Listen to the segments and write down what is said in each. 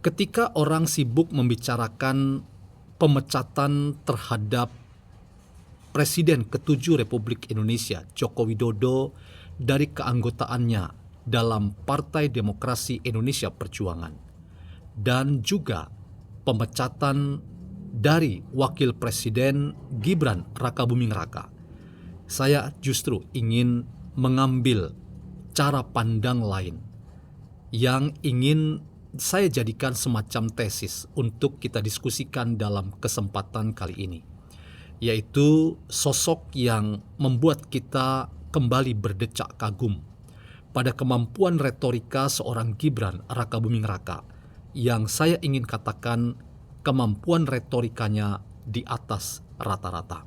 Ketika orang sibuk membicarakan pemecatan terhadap Presiden ke-7 Republik Indonesia, Joko Widodo, dari keanggotaannya dalam Partai Demokrasi Indonesia Perjuangan, dan juga pemecatan dari Wakil Presiden Gibran Rakabuming Raka, saya justru ingin mengambil cara pandang lain yang ingin saya jadikan semacam tesis untuk kita diskusikan dalam kesempatan kali ini, yaitu sosok yang membuat kita kembali berdecak kagum pada kemampuan retorika seorang Gibran Rakabuming Raka, yang saya ingin katakan kemampuan retorikanya di atas rata-rata.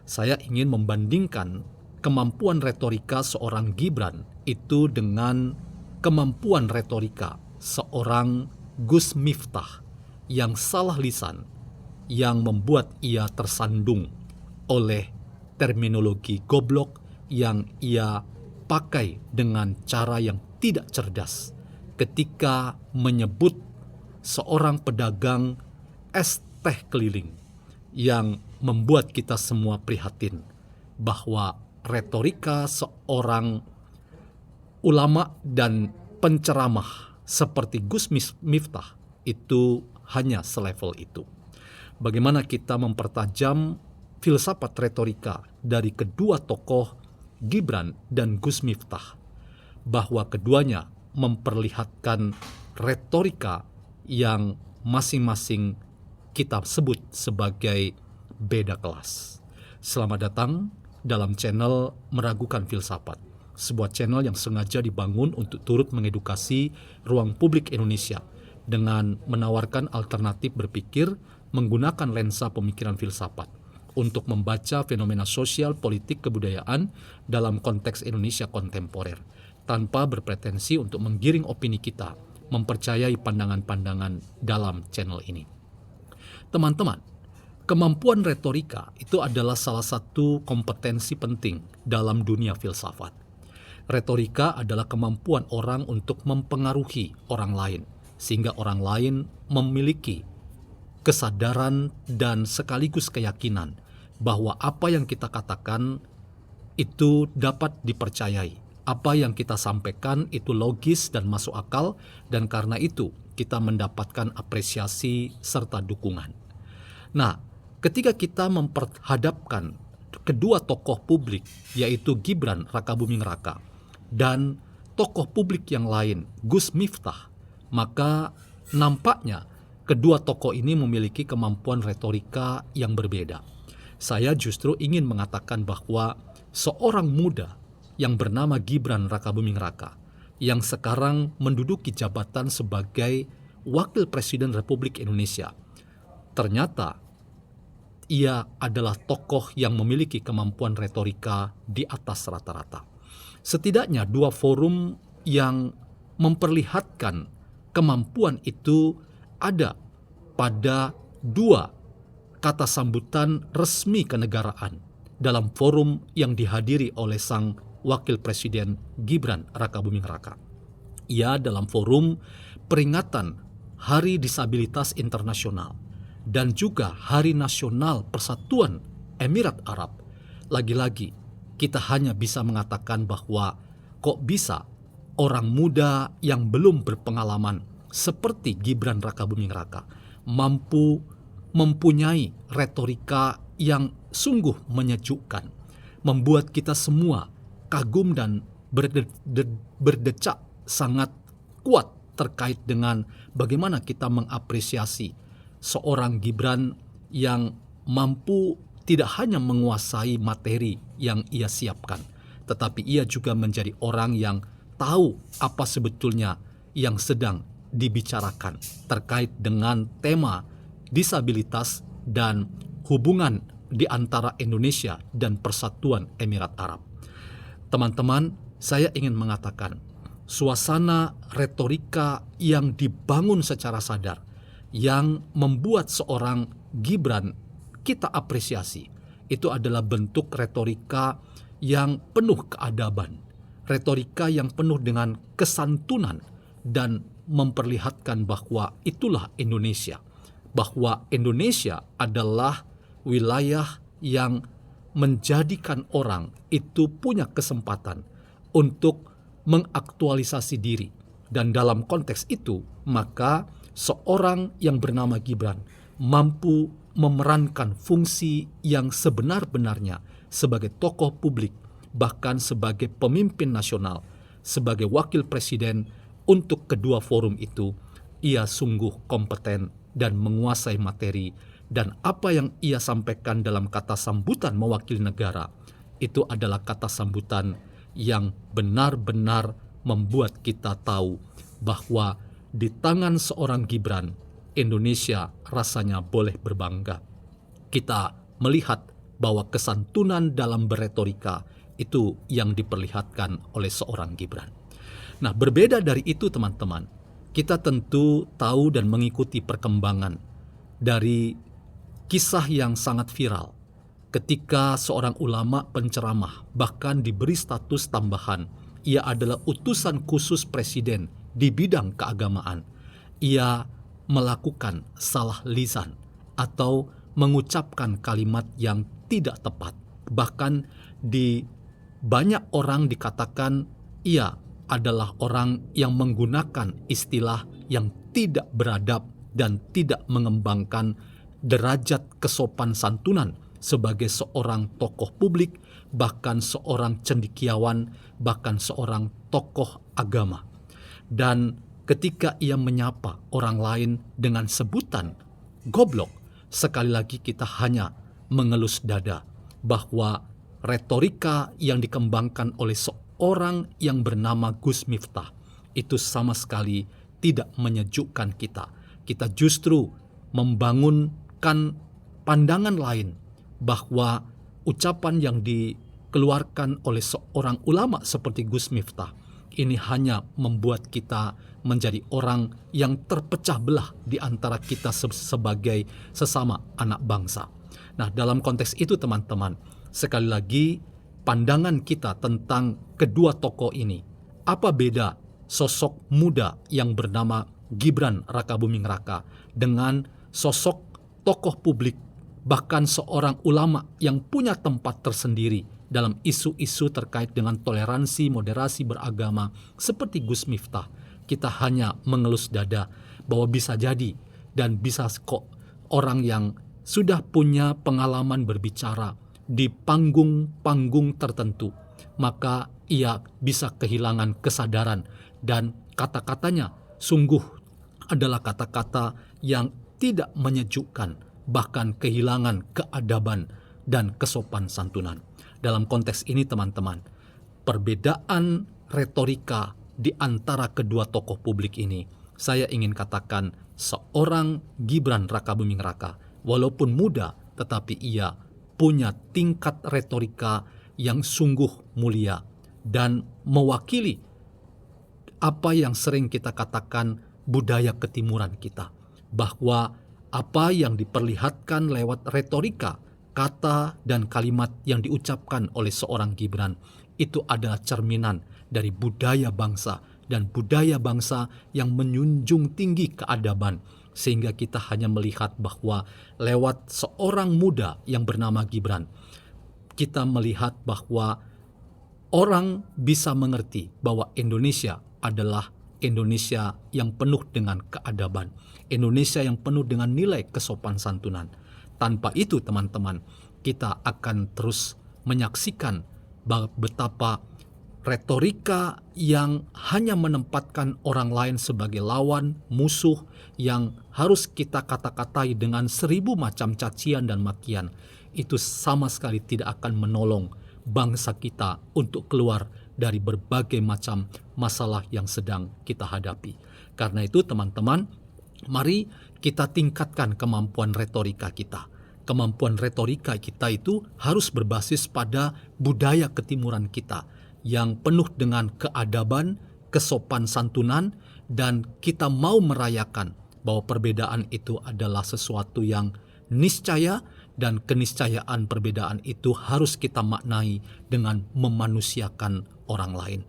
Saya ingin membandingkan kemampuan retorika seorang Gibran itu dengan kemampuan retorika seorang Gus Miftah yang salah lisan, yang membuat ia tersandung oleh terminologi goblok yang ia pakai dengan cara yang tidak cerdas ketika menyebut seorang pedagang es teh keliling, yang membuat kita semua prihatin bahwa retorika seorang ulama dan penceramah seperti Gus Miftah itu hanya selevel itu. Bagaimana kita mempertajam filsafat retorika dari kedua tokoh Gibran dan Gus Miftah, bahwa keduanya memperlihatkan retorika yang masing-masing kita sebut sebagai beda kelas. Selamat datang dalam channel Meragukan Filsafat, sebuah channel yang sengaja dibangun untuk turut mengedukasi ruang publik Indonesia dengan menawarkan alternatif berpikir menggunakan lensa pemikiran filsafat untuk membaca fenomena sosial, politik, kebudayaan dalam konteks Indonesia kontemporer, tanpa berpretensi untuk menggiring opini kita mempercayai pandangan-pandangan dalam channel ini. Teman-teman, kemampuan retorika itu adalah salah satu kompetensi penting dalam dunia filsafat. Retorika adalah kemampuan orang untuk mempengaruhi orang lain, sehingga orang lain memiliki kesadaran dan sekaligus keyakinan bahwa apa yang kita katakan itu dapat dipercayai. Apa yang kita sampaikan itu logis dan masuk akal, dan karena itu kita mendapatkan apresiasi serta dukungan. Nah, ketika kita memperhadapkan kedua tokoh publik, yaitu Gibran Rakabuming Raka dan tokoh publik yang lain, Gus Miftah, maka nampaknya kedua tokoh ini memiliki kemampuan retorika yang berbeda. Saya justru ingin mengatakan bahwa seorang muda yang bernama Gibran Rakabuming Raka, yang sekarang menduduki jabatan sebagai Wakil Presiden Republik Indonesia, ternyata ia adalah tokoh yang memiliki kemampuan retorika di atas rata-rata. Setidaknya dua forum yang memperlihatkan kemampuan itu ada pada dua kata sambutan resmi kenegaraan dalam forum yang dihadiri oleh sang Wakil Presiden Gibran Rakabuming Raka. Ia dalam forum peringatan Hari Disabilitas Internasional dan juga Hari Nasional Persatuan Emirat Arab. Lagi-lagi kita hanya bisa mengatakan bahwa kok bisa orang muda yang belum berpengalaman seperti Gibran Rakabuming Raka mampu mempunyai retorika yang sungguh menyejukkan, membuat kita semua kagum dan berdecak sangat kuat terkait dengan bagaimana kita mengapresiasi seorang Gibran yang mampu tidak hanya menguasai materi yang ia siapkan, tetapi ia juga menjadi orang yang tahu apa sebetulnya yang sedang dibicarakan terkait dengan tema disabilitas dan hubungan di antara Indonesia dan Persatuan Emirat Arab. Teman-teman, saya ingin mengatakan suasana retorika yang dibangun secara sadar, yang membuat seorang Gibran kita apresiasi, itu adalah bentuk retorika yang penuh keadaban, retorika yang penuh dengan kesantunan dan memperlihatkan bahwa itulah Indonesia, bahwa Indonesia adalah wilayah yang menjadikan orang itu punya kesempatan untuk mengaktualisasi diri. Dan dalam konteks itu, maka seorang yang bernama Gibran mampu memerankan fungsi yang sebenar-benarnya sebagai tokoh publik, bahkan sebagai pemimpin nasional, sebagai wakil presiden untuk kedua forum itu. Ia sungguh kompeten dan menguasai materi, dan apa yang ia sampaikan dalam kata sambutan mewakili negara itu adalah kata sambutan yang benar-benar membuat kita tahu bahwa di tangan seorang Gibran, Indonesia rasanya boleh berbangga. Kita melihat bahwa kesantunan dalam berretorika itu yang diperlihatkan oleh seorang Gibran. Nah, berbeda dari itu teman-teman, kita tentu tahu dan mengikuti perkembangan dari kisah yang sangat viral ketika seorang ulama penceramah bahkan diberi status tambahan. Ia adalah utusan khusus presiden di bidang keagamaan. Ia melakukan salah lisan atau mengucapkan kalimat yang tidak tepat. Bahkan di banyak orang dikatakan ia adalah orang yang menggunakan istilah yang tidak beradab dan tidak mengembangkan derajat kesopan santunan sebagai seorang tokoh publik, bahkan seorang cendekiawan, bahkan seorang tokoh agama. Dan ketika ia menyapa orang lain dengan sebutan goblok, sekali lagi kita hanya mengelus dada bahwa retorika yang dikembangkan oleh seorang yang bernama Gus Miftah itu sama sekali tidak menyejukkan kita. Kita justru membangunkan pandangan lain bahwa ucapan yang dikeluarkan oleh seorang ulama seperti Gus Miftah ini hanya membuat kita menjadi orang yang terpecah belah di antara kita sebagai sesama anak bangsa. Nah, dalam konteks itu teman-teman, sekali lagi pandangan kita tentang kedua tokoh ini. Apa beda sosok muda yang bernama Gibran Rakabuming Raka dengan sosok tokoh publik, bahkan seorang ulama yang punya tempat tersendiri dalam isu-isu terkait dengan toleransi, moderasi beragama seperti Gus Miftah? Kita hanya mengelus dada bahwa bisa jadi dan bisa kok orang yang sudah punya pengalaman berbicara di panggung-panggung tertentu, maka ia bisa kehilangan kesadaran dan kata-katanya sungguh adalah kata-kata yang tidak menyejukkan, bahkan kehilangan keadaban dan kesopan santunan. Dalam konteks ini teman-teman, perbedaan retorika di antara kedua tokoh publik ini, saya ingin katakan seorang Gibran Rakabuming Raka, walaupun muda tetapi ia punya tingkat retorika yang sungguh mulia dan mewakili apa yang sering kita katakan budaya ketimuran kita, bahwa apa yang diperlihatkan lewat retorika, kata dan kalimat yang diucapkan oleh seorang Gibran itu adalah cerminan dari budaya bangsa, dan budaya bangsa yang menjunjung tinggi keadaban, sehingga kita hanya melihat bahwa lewat seorang muda yang bernama Gibran, kita melihat bahwa orang bisa mengerti bahwa Indonesia adalah Indonesia yang penuh dengan keadaban, Indonesia yang penuh dengan nilai kesopan santunan. Tanpa itu teman-teman, kita akan terus menyaksikan betapa retorika yang hanya menempatkan orang lain sebagai lawan, musuh yang harus kita kata-katai dengan 1000 macam cacian dan makian, itu sama sekali tidak akan menolong bangsa kita untuk keluar dari berbagai macam masalah yang sedang kita hadapi. Karena itu teman-teman, mari kita tingkatkan kemampuan retorika kita. Kemampuan retorika kita itu harus berbasis pada budaya ketimuran kita yang penuh dengan keadaban, kesopan santunan, dan kita mau merayakan bahwa perbedaan itu adalah sesuatu yang niscaya, dan keniscayaan perbedaan itu harus kita maknai dengan memanusiakan orang lain.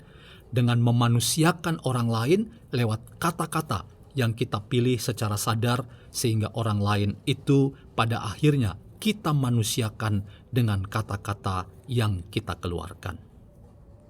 dengan memanusiakan orang lain lewat kata-kata yang kita pilih secara sadar, sehingga orang lain itu pada akhirnya kita manusiakan dengan kata-kata yang kita keluarkan.